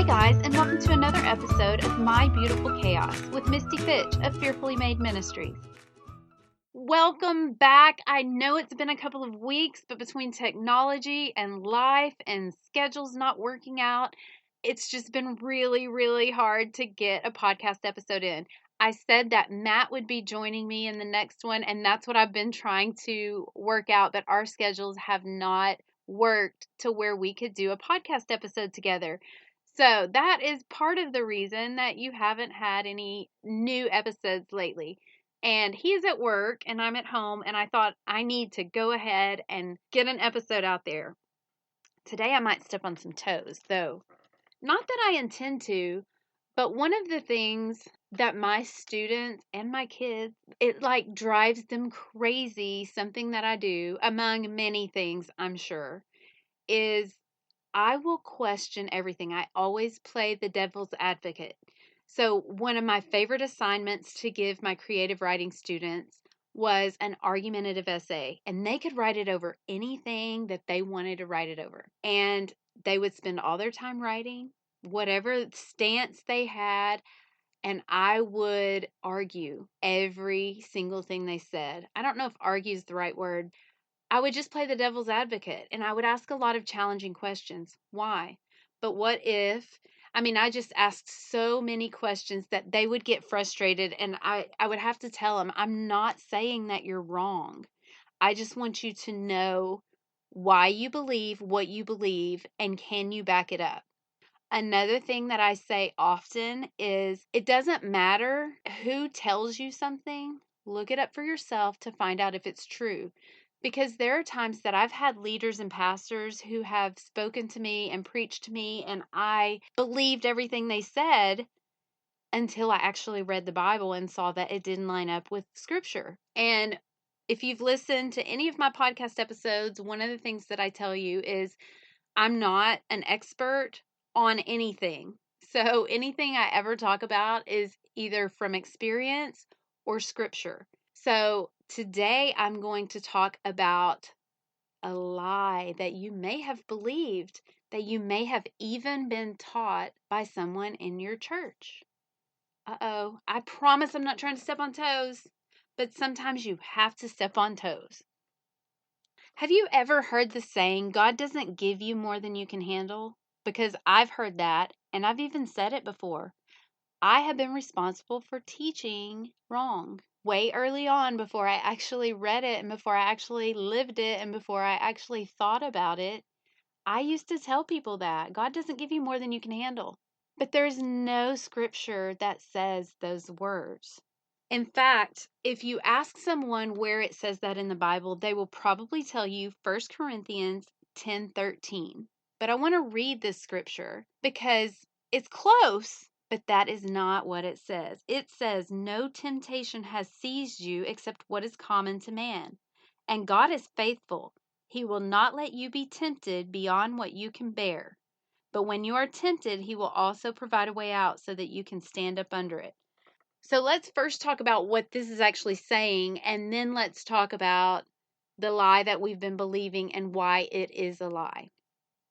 Hey guys, and welcome to another episode of My Beautiful Chaos with Misty Fitch of Fearfully Made Ministries. Welcome back. I know it's been a couple of weeks, but between technology and life and schedules not working out, it's just been really hard to get a podcast episode in. I said that Matt would be joining me in the next one, and that's what I've been trying to work out, but our schedules have not worked to where we could do a podcast episode together. So that is part of the reason that you haven't had any new episodes lately. And he's at work and I'm at home, and I thought I need to go ahead and get an episode out there. Today I might step on some toes, though. Not that I intend to, but one of the things that my students and my kids, it like drives them crazy, something that I do, among many things, I'm sure, is I will question everything. I always play the devil's advocate. So, one of my favorite assignments to give my creative writing students was an argumentative essay, and they could write it over anything that they wanted to write it over. And they would spend all their time writing, whatever stance they had, and I would argue every single thing they said. I don't know if argue is the right word. I would just play the devil's advocate, and I would ask a lot of challenging questions. Why? But what if? I just asked so many questions that they would get frustrated, and I would have to tell them, I'm not saying that you're wrong. I just want you to know why you believe what you believe, and can you back it up? Another thing that I say often is it doesn't matter who tells you something, look it up for yourself to find out if it's true. Because there are times that I've had leaders and pastors who have spoken to me and preached to me, and I believed everything they said until I actually read the Bible and saw that it didn't line up with Scripture. And if you've listened to any of my podcast episodes, one of the things that I tell you is I'm not an expert on anything. So anything I ever talk about is either from experience or Scripture. So today I'm going to talk about a lie that you may have believed, that you may have even been taught by someone in your church. Uh-oh, I promise I'm not trying to step on toes, but sometimes you have to step on toes. Have you ever heard the saying, God doesn't give you more than you can handle? Because I've heard that, and I've even said it before. I have been responsible for teaching wrong way early on, before I actually read it and before I actually lived it and before I actually thought about it. I used to tell people that God doesn't give you more than you can handle. But there's no scripture that says those words. In fact, if you ask someone where it says that in the Bible, they will probably tell you 1 Corinthians 10:13. But I want to read this scripture because it's close, but that is not what it says. It says, "No temptation has seized you except what is common to man. And God is faithful. He will not let you be tempted beyond what you can bear. But when you are tempted, He will also provide a way out so that you can stand up under it." So let's first talk about what this is actually saying, and then let's talk about the lie that we've been believing and why it is a lie.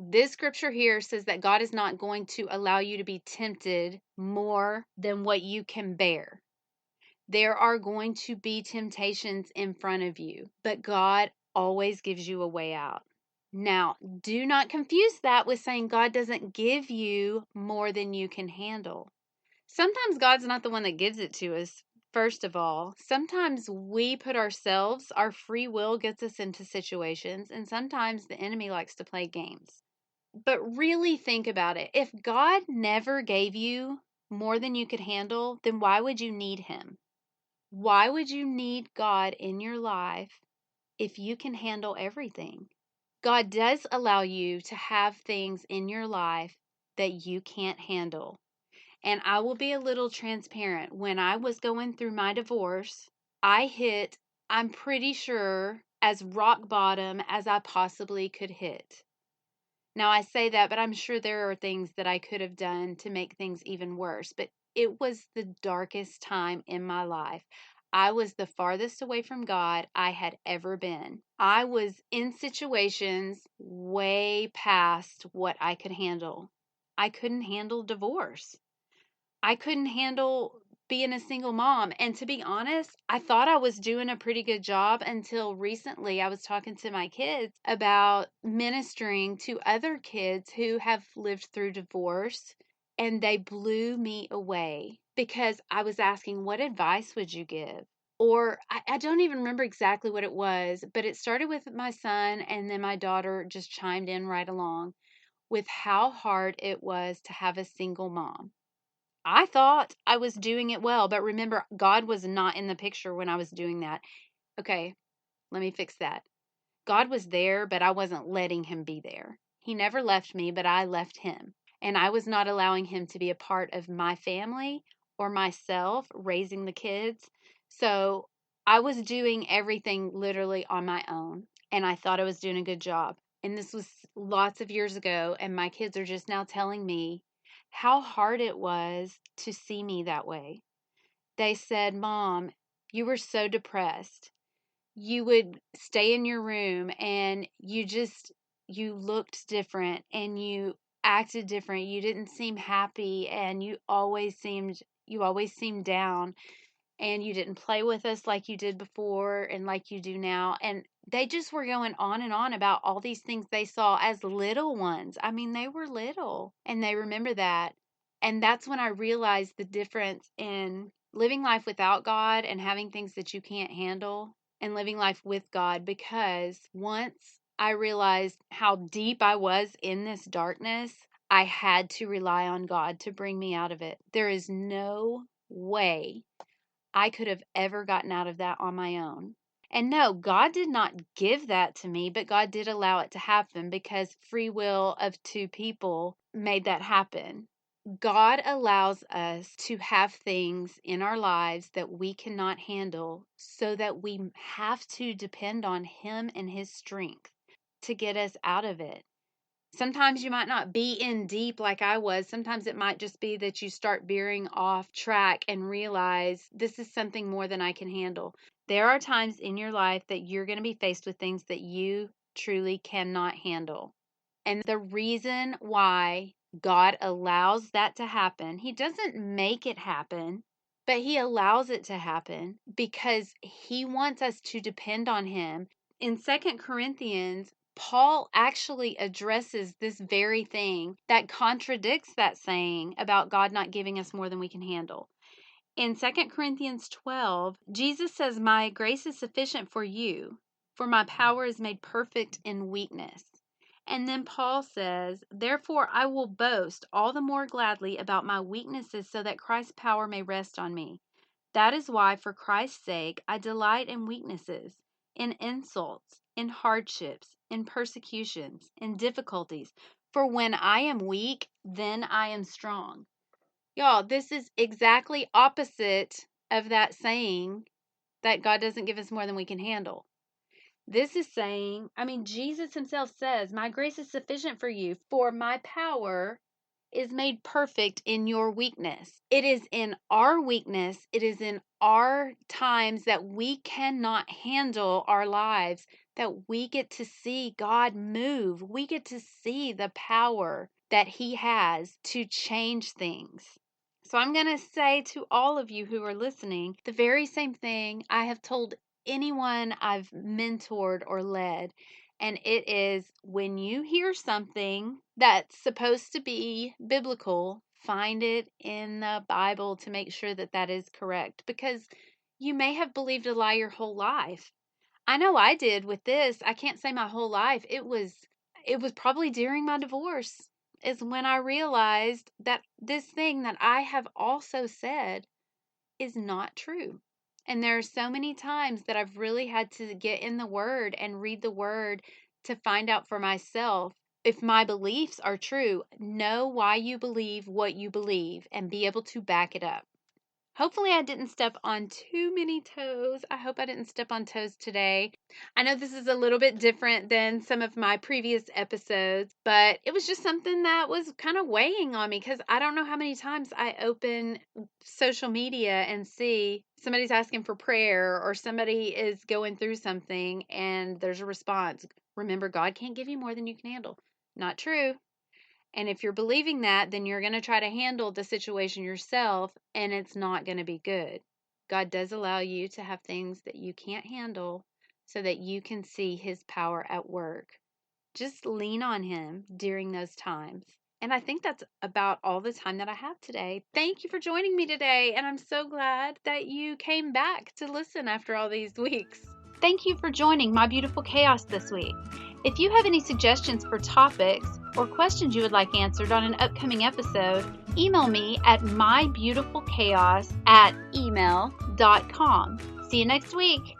This scripture here says that God is not going to allow you to be tempted more than what you can bear. There are going to be temptations in front of you, but God always gives you a way out. Now, do not confuse that with saying God doesn't give you more than you can handle. Sometimes God's not the one that gives it to us, first of all. Sometimes we put ourselves, our free will gets us into situations, and sometimes the enemy likes to play games. But really think about it. If God never gave you more than you could handle, then why would you need Him? Why would you need God in your life if you can handle everything? God does allow you to have things in your life that you can't handle. And I will be a little transparent. When I was going through my divorce, I hit, I'm pretty sure, as rock bottom as I possibly could hit. Now, I say that, but I'm sure there are things that I could have done to make things even worse. But it was the darkest time in my life. I was the farthest away from God I had ever been. I was in situations way past what I could handle. I couldn't handle divorce. I couldn't handle being a single mom. And to be honest, I thought I was doing a pretty good job until recently. I was talking to my kids about ministering to other kids who have lived through divorce, and they blew me away because I was asking, what advice would you give? Or I don't even remember exactly what it was, but it started with my son, and then my daughter just chimed in right along with how hard it was to have a single mom. I thought I was doing it well, but remember, God was not in the picture when I was doing that. Okay, let me fix that. God was there, but I wasn't letting him be there. He never left me, but I left him. And I was not allowing him to be a part of my family or myself raising the kids. So I was doing everything literally on my own. And I thought I was doing a good job. And this was lots of years ago. And my kids are just now telling me how hard it was to see me that way. They said, Mom, you were so depressed. You would stay in your room and you looked different and you acted different. You didn't seem happy, and you always seemed down, and you didn't play with us like you did before and like you do now. And they just were going on and on about all these things they saw as little ones. I mean, they were little and they remember that. And that's when I realized the difference in living life without God and having things that you can't handle, and living life with God, because once I realized how deep I was in this darkness, I had to rely on God to bring me out of it. There is no way I could have ever gotten out of that on my own. And no, God did not give that to me, but God did allow it to happen because free will of two people made that happen. God allows us to have things in our lives that we cannot handle so that we have to depend on Him and His strength to get us out of it. Sometimes you might not be in deep like I was. Sometimes it might just be that you start veering off track and realize this is something more than I can handle. There are times in your life that you're going to be faced with things that you truly cannot handle. And the reason why God allows that to happen, He doesn't make it happen, but He allows it to happen because He wants us to depend on Him. In 2 Corinthians, Paul actually addresses this very thing that contradicts that saying about God not giving us more than we can handle. In 2 Corinthians 12, Jesus says, My grace is sufficient for you, for my power is made perfect in weakness. And then Paul says, Therefore I will boast all the more gladly about my weaknesses so that Christ's power may rest on me. That is why, for Christ's sake, I delight in weaknesses, in insults, in hardships, in persecutions, in difficulties. For when I am weak, then I am strong. Y'all, this is exactly opposite of that saying that God doesn't give us more than we can handle. This is saying, Jesus himself says, My grace is sufficient for you, for my power is made perfect in your weakness. It is in our weakness, it is in our times that we cannot handle our lives, that we get to see God move. We get to see the power that He has to change things. So I'm going to say to all of you who are listening the very same thing I have told anyone I've mentored or led. And it is, when you hear something that's supposed to be biblical, find it in the Bible to make sure that that is correct, because you may have believed a lie your whole life. I know I did with this. I can't say my whole life. It was probably during my divorce is when I realized that this thing that I have also said is not true. And there are so many times that I've really had to get in the Word and read the Word to find out for myself if my beliefs are true. Know why you believe what you believe and be able to back it up. Hopefully, I didn't step on too many toes. I hope I didn't step on toes today. I know this is a little bit different than some of my previous episodes, but it was just something that was kind of weighing on me because I don't know how many times I open social media and see somebody's asking for prayer or somebody is going through something and there's a response. Remember, God can't give you more than you can handle. Not true. And if you're believing that, then you're going to try to handle the situation yourself, and it's not going to be good. God does allow you to have things that you can't handle so that you can see His power at work. Just lean on Him during those times. And I think that's about all the time that I have today. Thank you for joining me today, and I'm so glad that you came back to listen after all these weeks. Thank you for joining My Beautiful Chaos this week. If you have any suggestions for topics or questions you would like answered on an upcoming episode, email me at mybeautifulchaos@email.com. See you next week.